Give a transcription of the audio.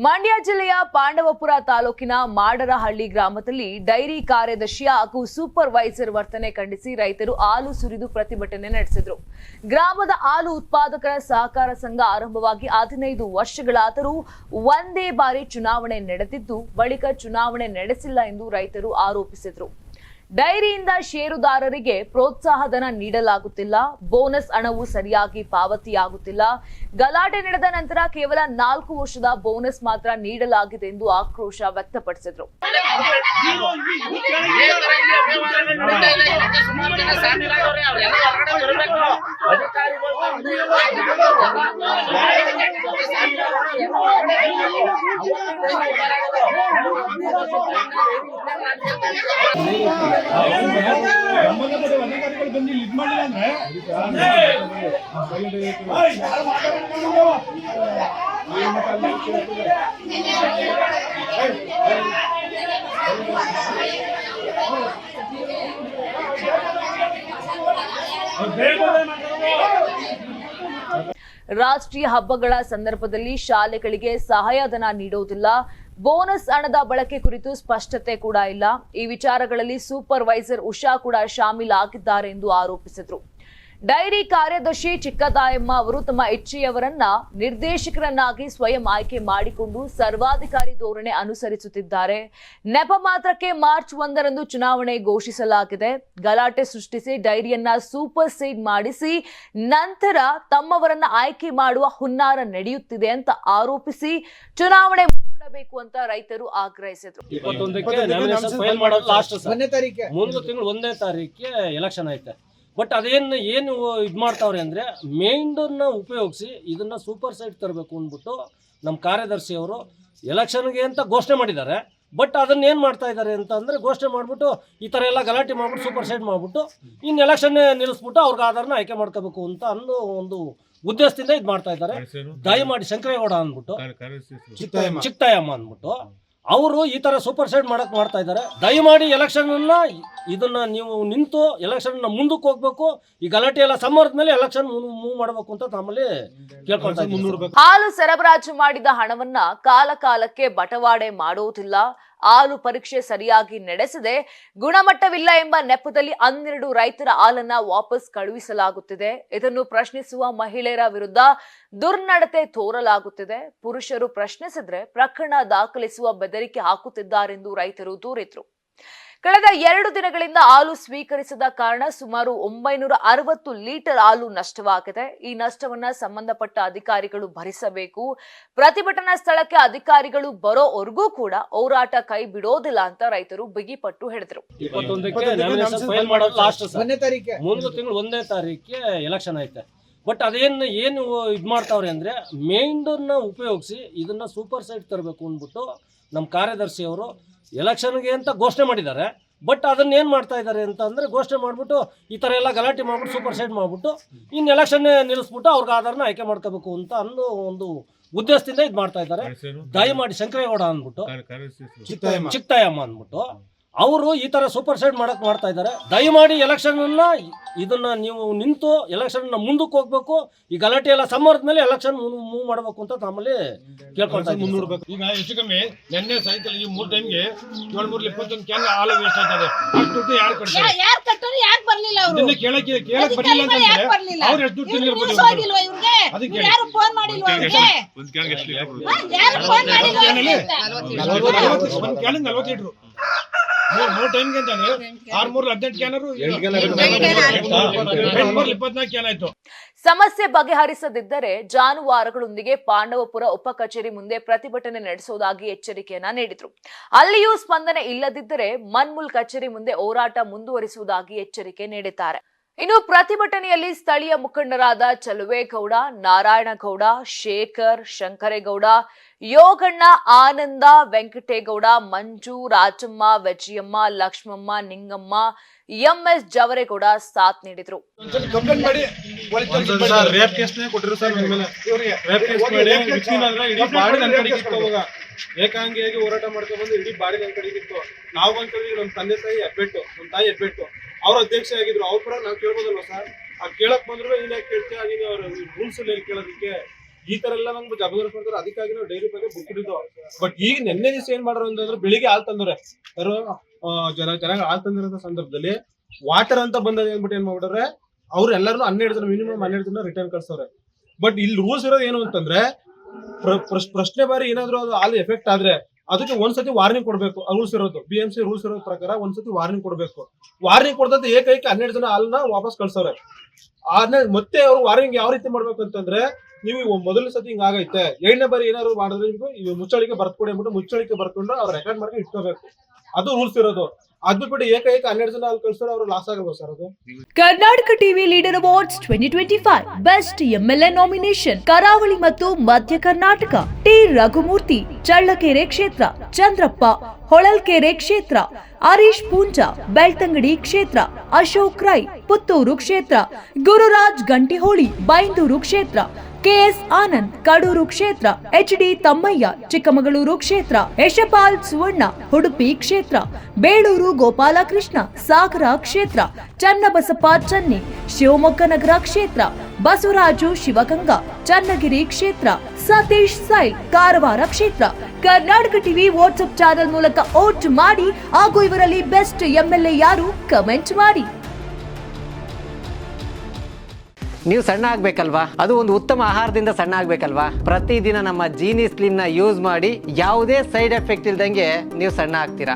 ಮಂಡ್ಯ ಜಿಲ್ಲೆಯ ಪಾಂಡವಪುರ ತಾಲೂಕಿನ ಮಾಡರಹಳ್ಳಿ ಗ್ರಾಮದಲ್ಲಿ ಡೈರಿ ಕಾರ್ಯದರ್ಶಿ ಹಾಗೂ ಸೂಪರ್ವೈಸರ್ ವರ್ತನೆ ಖಂಡಿಸಿ ರೈತರು ಹಾಲು ಸುರಿದು ಪ್ರತಿಭಟನೆ ನಡೆಸಿದರು. ಗ್ರಾಮದ ಹಾಲು ಉತ್ಪಾದಕರ ಸಹಕಾರ ಸಂಘ ಆರಂಭವಾಗಿ 15 ವರ್ಷಗಳಾದರೂ ಒಂದೇ ಬಾರಿ ಚುನಾವಣೆ ನಡೆದಿದ್ದು ಬಳಿಕ ಚುನಾವಣೆ ನಡೆಸಿಲ್ಲ ಎಂದು ರೈತರು ಆರೋಪಿಸಿದರು. ಡೈರಿಯಿಂದ ಷೇರುದಾರರಿಗೆ ಪ್ರೋತ್ಸಾಹಧನ ನೀಡಲಾಗುತ್ತಿಲ್ಲ, ಬೋನಸ್ ಹಣವು ಸರಿಯಾಗಿ ಪಾವತಿಯಾಗುತ್ತಿಲ್ಲ. ಗಲಾಟೆ ನಡೆದ ನಂತರ ಕೇವಲ 4 ವರ್ಷದ ಬೋನಸ್ ಮಾತ್ರ ನೀಡಲಾಗಿದೆ ಎಂದು ಆಕ್ರೋಶ ವ್ಯಕ್ತಪಡಿಸಿದರು. ಅಧಿಕಾರಿಗಳು ಬಂದು ಇದು ಮಾಡಿಲ್ಲ ರಾಷ್ಟ್ರೀಯ ಹಬ್ಬಗಳ ಸಂದರ್ಭದಲ್ಲಿ ಶಾಲೆಗಳಿಗೆ ಸಹಾಯಧನ ನೀಡುವುದಿಲ್ಲ, ಬೋನಸ್ ಹಣದ ಬಳಕೆ ಕುರಿತು ಸ್ಪಷ್ಟತೆ ಕೂಡ ಇಲ್ಲ. ಈ ವಿಚಾರಗಳಲ್ಲಿ ಸೂಪರ್ವೈಸರ್ ಉಷಾ ಕೂಡ ಶಾಮೀಲಾಗಿದ್ದಾರೆ ಎಂದು ಆರೋಪಿಸಿದರು. ಡೈರಿ ಕಾರ್ಯದರ್ಶಿ ಚಿಕ್ಕದಾಯಮ್ಮ ಅವರು ತಮ್ಮ ಇಚ್ಛೆಯವರನ್ನ ನಿರ್ದೇಶಕರನ್ನಾಗಿ ಸ್ವಯಂ ಆಯ್ಕೆ ಮಾಡಿಕೊಂಡು ಸರ್ವಾಧಿಕಾರಿ ಧೋರಣೆ ಅನುಸರಿಸುತ್ತಿದ್ದಾರೆ. ನೆಪ ಮಾತ್ರಕ್ಕೆ ಮಾರ್ಚ್ 1ರಂದು ಚುನಾವಣೆ ಘೋಷಿಸಲಾಗಿದೆ. ಗಲಾಟೆ ಸೃಷ್ಟಿಸಿ ಡೈರಿಯನ್ನ ಸೂಪರ್ ಸೀಡ್ ಮಾಡಿಸಿ ನಂತರ ತಮ್ಮವರನ್ನ ಆಯ್ಕೆ ಮಾಡುವ ಹುನ್ನಾರ ನಡೆಯುತ್ತಿದೆ ಅಂತ ಆರೋಪಿಸಿ ಚುನಾವಣೆ ಬೇಕು ಅಂತ ರೈತರು ಆಗ್ರಹಿಸಿದ್ರು. 1ನೇ ತಾರೀಕಿಗೆ ಎಲೆಕ್ಷನ್ ಐತೆ. ಬಟ್ ಅದೇನು ಇದು ಮಾಡ್ತಾವ್ರೆ ಅಂದರೆ ಮೇಂಡನ್ನ ಉಪಯೋಗಿಸಿ ಇದನ್ನು ಸೂಪರ್ ಸೈಡ್ ತರಬೇಕು ಅಂದ್ಬಿಟ್ಟು ನಮ್ಮ ಕಾರ್ಯದರ್ಶಿಯವರು ಎಲೆಕ್ಷನ್ಗೆ ಅಂತ ಘೋಷಣೆ ಮಾಡಿದ್ದಾರೆ. ಬಟ್ ಅದನ್ನ ಏನು ಮಾಡ್ತಾ ಇದ್ದಾರೆ ಅಂತ ಅಂದರೆ ಘೋಷಣೆ ಮಾಡಿಬಿಟ್ಟು ಈ ಥರ ಎಲ್ಲ ಗಲಾಟೆ ಮಾಡಿಬಿಟ್ಟು ಸೂಪರ್ ಸೈಡ್ ಮಾಡಿಬಿಟ್ಟು ಇನ್ನು ಎಲೆಕ್ಷನ್ನೇ ನಿಲ್ಲಿಸ್ಬಿಟ್ಟು ಅವ್ರಿಗೆ ಆಧಾರನ ಆಯ್ಕೆ ಮಾಡ್ಕೋಬೇಕು ಅಂತ ಅನ್ನೋ ಒಂದು ಉದ್ದೇಶದಿಂದ ಇದು ಮಾಡ್ತಾ ಇದ್ದಾರೆ. ದಯಮಾಡಿ ಶಂಕರೇಗೌಡ ಅಂದ್ಬಿಟ್ಟು ಚಿಕ್ಕತಾಯಮ್ಮ ಅಂದ್ಬಿಟ್ಟು ಅವರು ಈ ತರ ಸೂಪರ್ ಸೈಡ್ ಮಾಡ್ತಾ ಇದ್ದಾರೆ. ದಯಮಾಡಿ ಎಲೆಕ್ಷನ್ ಇದನ್ನ ನೀವು ನಿಂತು ಎಲೆಕ್ಷನ್ ಮುಂದಕ್ಕೆ ಹೋಗ್ಬೇಕು. ಈ ಗಲಾಟೆ ಎಲ್ಲ ಸಮ್ಮರ್ದ ಮೇಲೆ ಎಲೆಕ್ಷನ್ ಮೂವ್ ಮಾಡಬೇಕು ಅಂತ ನಮ್ಮಲ್ಲಿ ಕೇಳ್ಕೊಳ್ತಾ ಇದ್ದೀವಿ. ಹಾಲು ಸರಬರಾಜು ಮಾಡಿದ ಹಣವನ್ನ ಕಾಲಕ್ಕೆ ಬಟವಾಡೆ ಮಾಡುವುದಿಲ್ಲ, ಹಾಲು ಪರೀಕ್ಷೆ ಸರಿಯಾಗಿ ನಡೆಸದೆ ಗುಣಮಟ್ಟವಿಲ್ಲ ಎಂಬ ನೆಪದಲ್ಲಿ 12 ರೈತರ ಹಾಲನ್ನ ವಾಪಸ್ ಕಳುಹಿಸಲಾಗುತ್ತಿದೆ. ಇದನ್ನು ಪ್ರಶ್ನಿಸುವ ಮಹಿಳೆಯರ ವಿರುದ್ಧ ದುರ್ನಡತೆ ತೋರಲಾಗುತ್ತಿದೆ. ಪುರುಷರು ಪ್ರಶ್ನಿಸಿದ್ರೆ ಪ್ರಕರಣ ದಾಖಲಿಸುವ ಬೆದರಿಕೆ ಹಾಕುತ್ತಿದ್ದಾರೆಂದು ರೈತರು ದೂರಿದ್ರು. ಕಳೆದ 2 ದಿನಗಳಿಂದ ಹಾಲು ಸ್ವೀಕರಿಸದ ಕಾರಣ ಸುಮಾರು 960 ಲೀಟರ್ ಹಾಲು ನಷ್ಟವಾಗಿದೆ. ಈ ನಷ್ಟವನ್ನ ಸಂಬಂಧಪಟ್ಟ ಅಧಿಕಾರಿಗಳು ಭರಿಸಬೇಕು. ಪ್ರತಿಭಟನಾ ಸ್ಥಳಕ್ಕೆ ಅಧಿಕಾರಿಗಳು ಬರೋವರೆಗೂ ಕೂಡ ಹೋರಾಟ ಕೈ ಬಿಡೋದಿಲ್ಲ ಅಂತ ರೈತರು ಬಿಗಿಪಟ್ಟು ಹಿಡಿದ್ರು. 1ನೇ ತಾರೀಕಿಗೆ ಎಲೆಕ್ಷನ್ ಐತೆ. ಬಟ್ ಅದೇನು ಇದು ಮಾಡ್ತಾವ್ರೆ ಅಂದರೆ ಮೇಂಡನ್ನ ಉಪಯೋಗಿಸಿ ಇದನ್ನ ಸೂಪರ್ ಸೈಡ್ ತರಬೇಕು ಅಂದ್ಬಿಟ್ಟು ನಮ್ಮ ಕಾರ್ಯದರ್ಶಿಯವರು ಎಲೆಕ್ಷನ್ಗೆ ಅಂತ ಘೋಷಣೆ ಮಾಡಿದ್ದಾರೆ. ಬಟ್ ಅದನ್ನ ಏನು ಮಾಡ್ತಾ ಇದ್ದಾರೆ ಅಂತ ಅಂದರೆ ಘೋಷಣೆ ಮಾಡಿಬಿಟ್ಟು ಈ ಥರ ಎಲ್ಲ ಗಲಾಟೆ ಮಾಡಿಬಿಟ್ಟು ಸೂಪರ್ ಸೈಡ್ ಮಾಡಿಬಿಟ್ಟು ಇನ್ನು ಎಲೆಕ್ಷನ್ನೇ ನಿಲ್ಲಿಸ್ಬಿಟ್ಟು ಅವ್ರಿಗೆ ಆಧಾರನ ಆಯ್ಕೆ ಮಾಡ್ಕೋಬೇಕು ಅಂತ ಅನ್ನೋ ಒಂದು ಉದ್ದೇಶದಿಂದ ಇದು ಮಾಡ್ತಾ ಇದ್ದಾರೆ. ದಯಮಾಡಿ ಶಂಕರೇಗೌಡ ಅಂದ್ಬಿಟ್ಟು ಚಿಕ್ಕತಾಯಮ್ಮ ಅಂದ್ಬಿಟ್ಟು ಅವರು ಈ ತರ ಸೂಪರ್ ಸೈಡ್ ಮಾಡ್ತಾ ಇದ್ದಾರೆ. ದಯಮಾಡಿ ಎಲೆಕ್ಷನ್ ಇದನ್ನ ನೀವು ನಿಂತು ಎಲೆಕ್ಷನ್ ಮುಂದಕ್ಕೆ ಹೋಗ್ಬೇಕು. ಈ ಗಲಾಟೆ ಎಲ್ಲ ಸಮ್ಮರ್ದ ಮೇಲೆ ಎಲೆಕ್ಷನ್ ಮೂವ್ ಮಾಡಬೇಕು ಅಂತ ನಮ್ಮಲ್ಲಿ ಕೇಳ್ಕೊಳ್ತಾ ಇದ್ದೀವಿ. ಈಗ ಹೆಚ್ಚು ಕಮ್ಮಿ ನಿನ್ನೆ ಸಾಯಂಕಾಲ ಈ 3 ಟೈಮ್ಗೆ 721 ಕ್ಯಾನ್ ಹಾಲು ವೇಸ್ಟ್ ಆಯ್ತದೆ. ಅಷ್ಟು ದುಡ್ಡು ಯಾರು ಕಟ್ತಾರೆ? ಯಾರು ಕಟ್ಟೋರು ಯಾಕೆ ಬರ್ಲಿಲ್ಲ ಅವರು? ಇದನ್ನ ಕೇಳಕ್ಕೆ ಬರ್ಲಿಲ್ಲ ಅಂತಂದ್ರೆ ಅವ್ರು ಎಷ್ಟು ದುಡ್ಡು ತಿನ್ನಿರ್ಬೋದು ಇವ್ರಿಗೆ? ಯಾರು ಫೋನ್ ಮಾಡಿಲ್ವಾ ಅವ್ರಿಗೆ? ಒಂದು ಕ್ಯಾನ್ ಎಷ್ಟು ಲೀಟರ್? ಯಾರು ಫೋನ್ ಮಾಡಿಲ್ವಾ ಅವ್ರಿಗೆ? 40 ಕ್ಯಾನ್ 40 ಲೀಟರ್. 3 ಟೈಮ್ಗೆ ಅಂತಂದ್ರೆ 6 ಕ್ಯಾನರು 24 ಕ್ಯಾನ್ ಆಯ್ತು. ಸಮಸ್ಯೆ ಬಗೆಹರಿಸದಿದ್ದರೆ ಜಾನುವಾರುಗಳೊಂದಿಗೆ ಪಾಂಡವಪುರ ಉಪ ಕಚೇರಿ ಮುಂದೆ ಪ್ರತಿಭಟನೆ ನಡೆಸುವುದಾಗಿ ಎಚ್ಚರಿಕೆಯನ್ನ ನೀಡಿದ್ರು. ಅಲ್ಲಿಯೂ ಸ್ಪಂದನೆ ಇಲ್ಲದಿದ್ದರೆ ಮನ್ಮೂಲ್ ಕಚೇರಿ ಮುಂದೆ ಹೋರಾಟ ಮುಂದುವರಿಸುವುದಾಗಿ ಎಚ್ಚರಿಕೆ ನೀಡಿದ್ದಾರೆ. ಇನ್ನು ಪ್ರತಿಭಟನೆಯಲ್ಲಿ ಸ್ಥಳೀಯ ಮುಖಂಡರಾದ ಚಲುವೇಗೌಡ, ನಾರಾಯಣಗೌಡ, ಶೇಖರ್, ಶಂಕರೇಗೌಡ, ಯೋಗಣ್ಣ, ಆನಂದ, ವೆಂಕಟೇಗೌಡ, ಮಂಜು, ರಾಜಮ್ಮ, ವಜ್ಜಿಯಮ್ಮ, ಲಕ್ಷ್ಮಮ್ಮ, ನಿಂಗಮ್ಮ, ಎಂಎಸ್ ಜವರೇಗೌಡ ಸಾಥ್ ನೀಡಿದ್ರು. ಏಕಾಂಗಿಯಾಗಿ ಹೋರಾಟ ಮಾಡ್ಕೊಂಡು ಬಂದು ಇಡೀ ಬಾಡಿ ನನ್ನ ಕಡೆಗಿತ್ತು. ನಾವು ಬಂದ್ಕೊಂಡ್ವಿ, ನಮ್ಮ ತಂದೆ ತಾಯಿ ಹೆಬ್ಬೆಟ್ಟು, ನಮ್ಮ ತಾಯಿ ಹೆಬ್ಬೆಟ್ಟು, ಅವ್ರ ಅಧ್ಯಕ್ಷ ಆಗಿದ್ರು. ಅವ್ರ ಪರ ನಾವು ಕೇಳ್ಬೋದಲ್ವ ಸರ್? ಕೇಳಕ್ ಬಂದ್ರು ಇಲ್ಲ ಕೇಳ್ತೀವಿ. ಅವ್ರ ರೂಲ್ಸ್ ಅಲ್ಲಿ ಕೇಳೋದಕ್ಕೆ ಈ ತರ ಎಲ್ಲ ನಮ್ಗೆ ಜಬರ್ದಸ್ತ್ ಮಾಡ್ತಾರೆ. ಅದಕ್ಕಾಗಿ ನಾವು ಡೈರಿ ಬಗ್ಗೆ ಬಿಟ್ಟಿದ್ದು. ಬಟ್ ಈಗ ನಿನ್ನೆ ದಿವಸ ಏನ್ ಮಾಡೋರು ಅಂತಂದ್ರೆ ಬೆಳಿಗ್ಗೆ ಹಾಲ್ ತಂದ್ರೆ ಚೆನ್ನಾಗಿ ಹಾಲ್ ತಂದಿರೋ ಸಂದರ್ಭದಲ್ಲಿ ವಾಟರ್ ಅಂತ ಬಂದದ ಅಂದ್ಬಿಟ್ಟು ಏನ್ ಮಾಡ್ಬಿಟ್ರೆ ಅವ್ರು ಎಲ್ಲರೂ 12 ಜನ ಮಿನಿಮಮ್ 12 ಜನ ರಿಟರ್ನ್ ಕಳ್ಸವ್ರೆ. ಬಟ್ ಇಲ್ಲಿ ರೂಲ್ಸ್ ಇರೋದು ಏನು ಅಂತಂದ್ರೆ ಪ್ರಶ್ನೆ ಬಾರಿ ಏನಾದ್ರು ಅದು ಹಾಲು ಎಫೆಕ್ಟ್ ಆದ್ರೆ ಅದಕ್ಕೆ ಒಂದ್ಸತಿ ವಾರ್ನಿಂಗ್ ಕೊಡ್ಬೇಕು. ರೂಲ್ಸ್ ಇರೋದು BMC ರೂಲ್ಸ್ ಇರೋ ಪ್ರಕಾರ ಒಂದ್ಸತಿ ವಾರ್ನಿಂಗ್ ಕೊಡ್ಬೇಕು. ವಾರ್ನಿಂಗ್ ಕೊಡ್ದಂತ ಏಕೈಕ 12 ಜನ ಹಾಲನ್ನ ವಾಪಸ್ ಕಳ್ಸವ್ರೆ. ಆದ್ಮೇಲೆ ಮತ್ತೆ ಅವ್ರು ವಾರ್ನಿಂಗ್ ಯಾವ ರೀತಿ ಮಾಡ್ಬೇಕು ಅಂತಂದ್ರೆ, ನೀವು ಮೊದಲನೇ ಸತಿ ಹಿಂಗ ಆಗೈತೆ, 2ನೇ ಬಾರಿ ಏನಾದ್ರು ಮಾಡಿದ್ರೆ ನೀವು ಮುಚ್ಚಳಿಕೆ ಬರ್ಕೊಡಿ ಅಂದ್ಬಿಟ್ಟು ಮುಚ್ಚಳಿಕೆ ಬರ್ಕೊಂಡು ಅವ್ರು ರೆಕಾರ್ಡ್ ಮಾಡ್ಕೊಂಡು ಇಟ್ಕೋಬೇಕು. ಅದು ರೂಲ್ಸ್ ಇರೋದು. ಅದು ಬಿಟ್ಟು ಏಕೈಕ 12 ಜನ ಅಲ್ಲಿ ಕಳ್ಸೋರು ಅವ್ರು ಲಾಸ್ ಆಗಲ್ವಾ ಸರ್ ಅದು? Karnataka TV leader awards 2025 best MLA nomination ಕರಾವಳಿ ಮತ್ತು ಮಧ್ಯ ಕರ್ನಾಟಕ. ಟಿ ರಘುಮೂರ್ತಿ ಚಳ್ಳಕೆರೆ ಕ್ಷೇತ್ರ, ಚಂದ್ರಪ್ಪ ಹೊಳಲ್ಕೆರೆ ಕ್ಷೇತ್ರ, ಹರೀಶ್ ಪೂಂಜಾ ಬೆಳ್ತಂಗಡಿ ಕ್ಷೇತ್ರ, ಅಶೋಕ್ ರೈ ಪುತ್ತೂರು ಕ್ಷೇತ್ರ, ಗುರುರಾಜ್ ಗಂಟಿಹೋಳಿ ಬೈಂದೂರು ಕ್ಷೇತ್ರ, KS ಆನಂದ್ ಕಡೂರು ಕ್ಷೇತ್ರ, HD ತಮ್ಮಯ್ಯ ಚಿಕ್ಕಮಗಳೂರು ಕ್ಷೇತ್ರ, ಯಶಪಾಲ್ ಸುವರ್ಣ ಉಡುಪಿ ಕ್ಷೇತ್ರ, ಬೇಳೂರು ಗೋಪಾಲಕೃಷ್ಣ ಸಾಗರ ಕ್ಷೇತ್ರ, ಚನ್ನಬಸಪ್ಪ ಚನ್ನಿ ಶಿವಮೊಗ್ಗ ನಗರ ಕ್ಷೇತ್ರ, ಬಸವರಾಜು ಶಿವಗಂಗಾ ಚನ್ನಗಿರಿ ಕ್ಷೇತ್ರ, ಸತೀಶ್ ಸೈಲ್ ಕಾರವಾರ ಕ್ಷೇತ್ರ. ಕರ್ನಾಟಕ ಟಿವಿ ವಾಟ್ಸ್ಆಪ್ ಚಾನೆಲ್ ಮೂಲಕ ವೋಟ್ ಮಾಡಿ ಹಾಗೂ ಇವರಲ್ಲಿ ಬೆಸ್ಟ್ MLA ಯಾರು ಕಮೆಂಟ್ ಮಾಡಿ. ನೀವು ಸಣ್ಣ ಆಗಬೇಕಲ್ವಾ? ಅದು ಒಂದು ಉತ್ತಮ ಆಹಾರದಿಂದ ಸಣ್ಣ ಆಗಬೇಕಲ್ವಾ? ಪ್ರತಿದಿನ ನಮ್ಮ ಜೀನಿ ಸ್ಲಿಮ್ನ ಯೂಸ್ ಮಾಡಿ ಯಾವುದೇ ಸೈಡ್ ಎಫೆಕ್ಟ್ ಇಲ್ದಂಗೆ ನೀವು ಸಣ್ಣ ಆಗ್ತೀರಾ.